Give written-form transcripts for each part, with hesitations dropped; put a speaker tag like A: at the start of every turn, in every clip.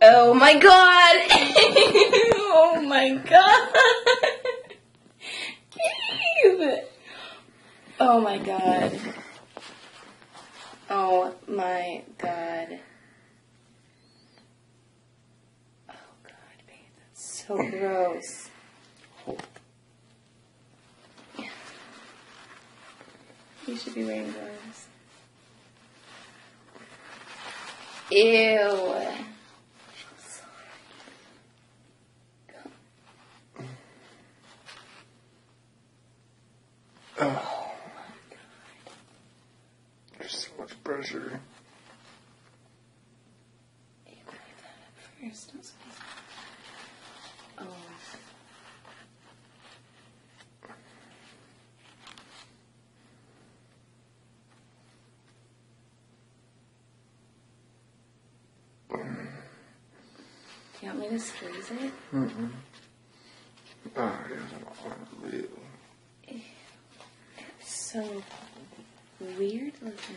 A: Oh my god! Oh my god! Gabe! Oh my god. Oh my god. Oh god, babe, that's so gross. You should be wearing gloves. Ew.
B: Oh my god. There's so much pressure.
A: You can leave that up first. Don't squeeze it. Oh. Do you want me to squeeze it?
B: Mm-mm. Oh, yeah, I don't want to leave.
A: It's so weird looking.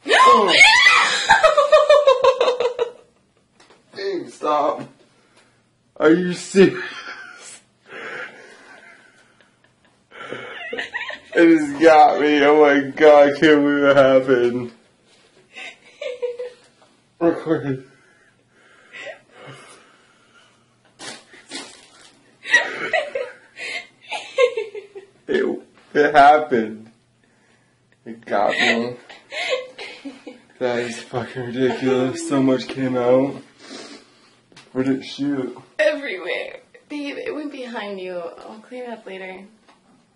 B: Oh. Dang, stop. Are you serious? It has got me. Oh my god, I can't believe it happened. Recorded. It happened. It got me. That is fucking ridiculous. So much came out. Where did it shoot?
A: Everywhere. Babe, it went behind you. I'll clean it up later.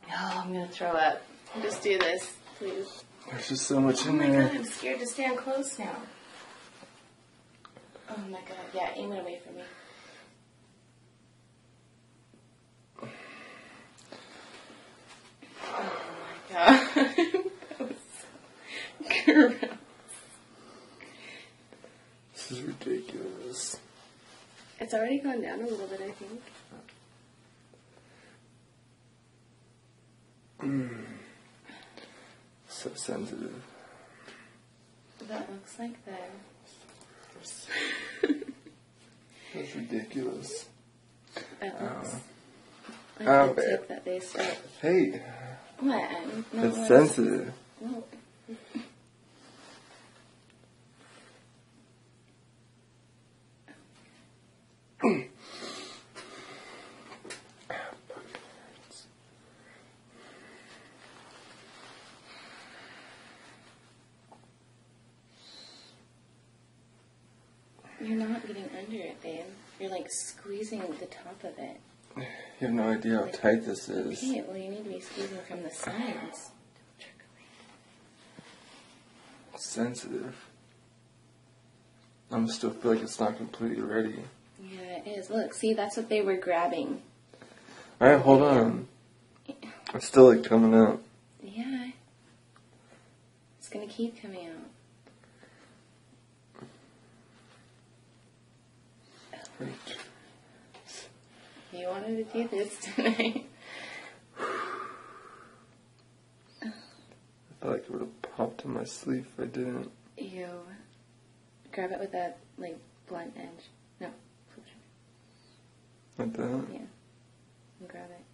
A: Oh, I'm gonna throw up. Just do this, please.
B: There's just so much
A: Oh
B: in
A: my
B: there.
A: god, I'm scared to stand close now. Oh my god, yeah, aim it away from me. Oh my god. That was so gross.
B: This is ridiculous.
A: It's already gone down a little bit, I think.
B: So sensitive.
A: That looks like the...
B: That's ridiculous.
A: That looks like
B: Oh,
A: the tip that they start.
B: Hey,
A: What? No,
B: it's
A: what?
B: sensitive.
A: No. You're not getting under it, babe. You're like squeezing the top of it.
B: You have no idea how tight this is.
A: Okay, well you need to be squeezing from the sides.
B: It's sensitive. I still feel like it's not completely ready.
A: Yeah, it is. Look, see, that's what they were grabbing.
B: Alright, hold on. It's still like coming out.
A: Yeah. It's gonna keep coming out.
B: Wait.
A: You wanted to do this tonight.
B: I feel like it would have popped in my sleeve if I didn't.
A: You grab it with that, like, blunt edge. No, flip it.
B: Like that?
A: Yeah. And grab it.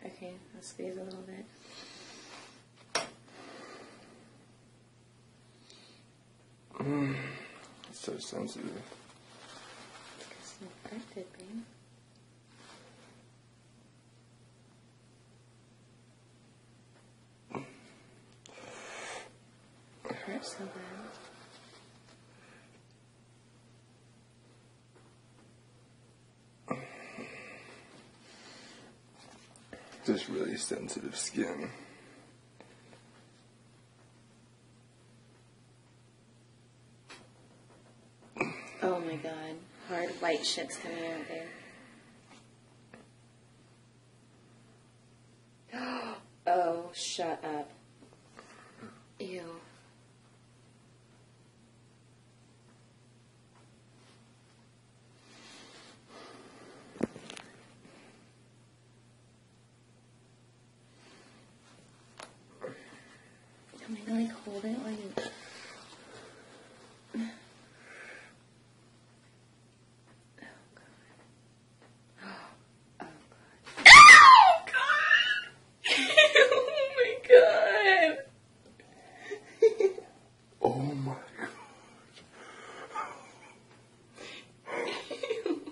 A: Okay, I'll squeeze a little bit.
B: It's so sensitive.
A: It's infected, babe. It hurts so bad.
B: Just really sensitive skin.
A: Oh my god. Hard white shit's coming out there. Oh, shut up. Ew.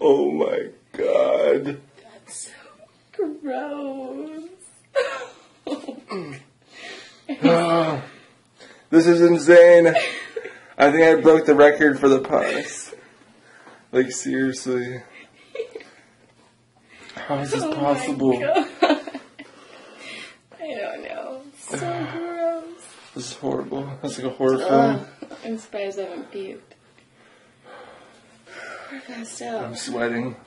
B: Oh my god.
A: That's so gross.
B: This is insane. I think I broke the record for the pus. Like, seriously. How is this possible?
A: My God. I don't know. So gross.
B: This is horrible. That's like a horror film.
A: I'm surprised I haven't puked. We're passed out.
B: I'm sweating.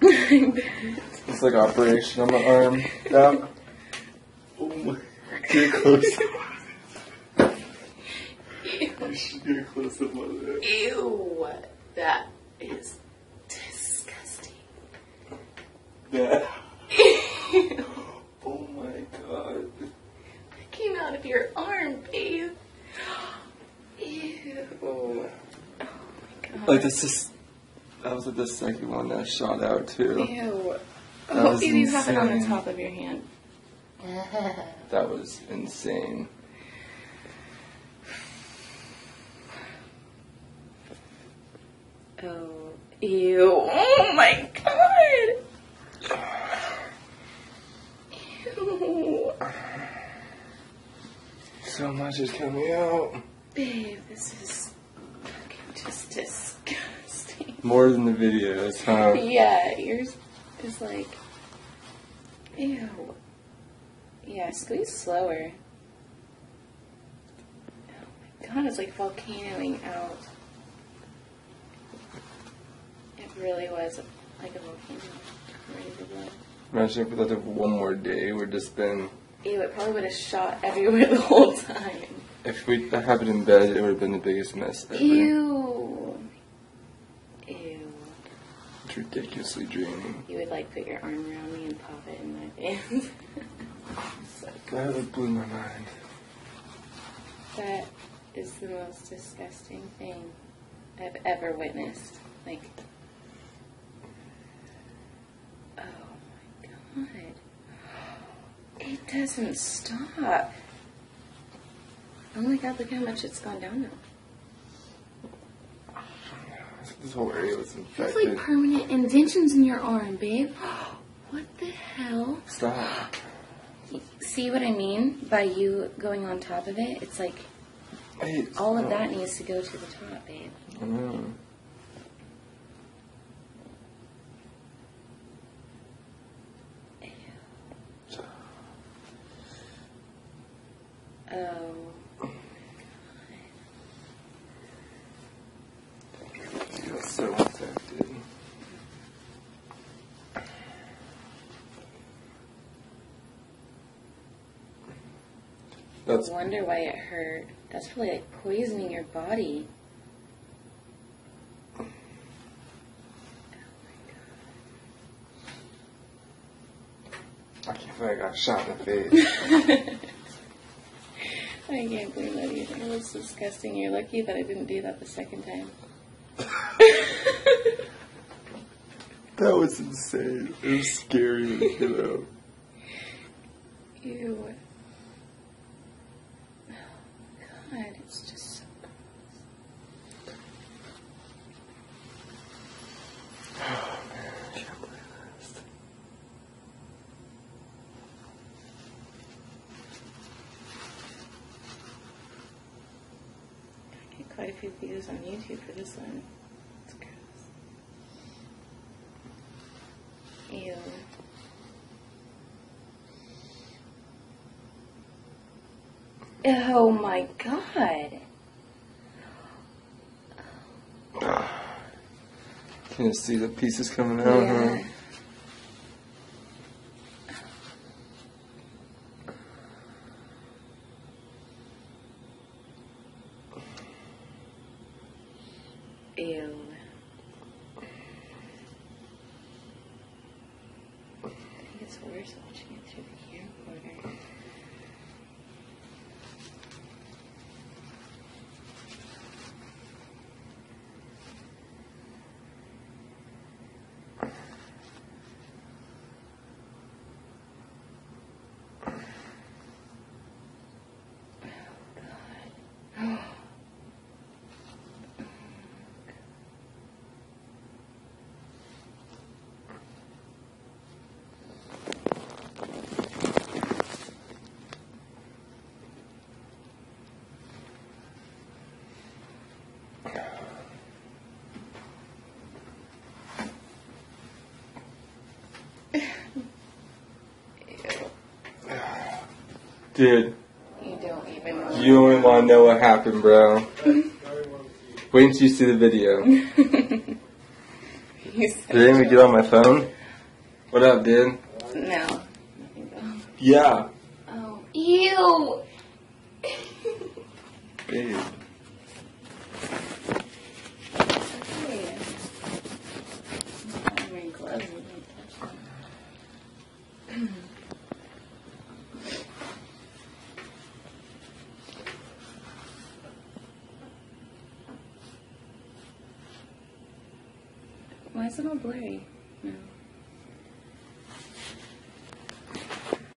B: It's like operation on my arm. Down. Oh my. Get close. You should get close up on that.
A: Ew. That is disgusting.
B: That. Oh my god.
A: It came out of your arm, babe. Ew. Oh my god.
B: Like, this is. That was like the second one that shot out, too.
A: Ew.
B: That was
A: You have it on the
B: insane.
A: top of your hand.
B: That was insane.
A: Oh, ew. Oh my god. Ew.
B: So much is coming out.
A: Babe, this is fucking just disgusting.
B: More than the videos, huh?
A: Yeah, yours is like, ew. Yeah, squeeze slower. Oh my god, it's like volcanoing out. It really was like a volcano. Ready to blow.
B: Imagine if we let it one more day, it would just been.
A: Ew, it probably would have shot everywhere the whole time.
B: If we have it in bed, it would have been the biggest mess ever.
A: Ew. Ew.
B: It's ridiculously draining.
A: You would like put your arm around me and pop it in my hands. So
B: That would blew my mind.
A: that is the most disgusting thing I've ever witnessed. Like, oh my god. It doesn't stop. Oh my god, look how much it's gone down now.
B: This whole area was
A: It's
B: infected.
A: like permanent indentions in your arm, babe. What the hell?
B: Stop.
A: See what I mean by you going on top of it? It's like
B: Hey,
A: all of
B: stop.
A: that needs to go to the top, babe.
B: I know.
A: Oh.
B: You got so infected. That's
A: I wonder why it hurt. That's probably like poisoning your body.
B: I can't believe I got shot in the face.
A: I can't believe that either. It was disgusting. You're lucky that I didn't do that the second time.
B: That was insane. It was scary when it came out.
A: Ew. Oh, God, it's just so
B: Oh man, I can't believe this.
A: I get quite a few views on YouTube for this one. It's gross. Ew. Oh my god.
B: Can you see the pieces coming out?
A: Yeah.
B: Huh?
A: Ew. I think it's worse watching it through the camcorder. Oh
B: Dude,
A: You don't even know.
B: you don't even want to know what happened, bro. Wait until you see the video. Did they even get on my phone? What up, dude?
A: No.
B: Yeah.
A: Oh, ew.
B: Babe.
A: Okay. I'm wearing gloves. You don't touch them. Why is it all blurry? No.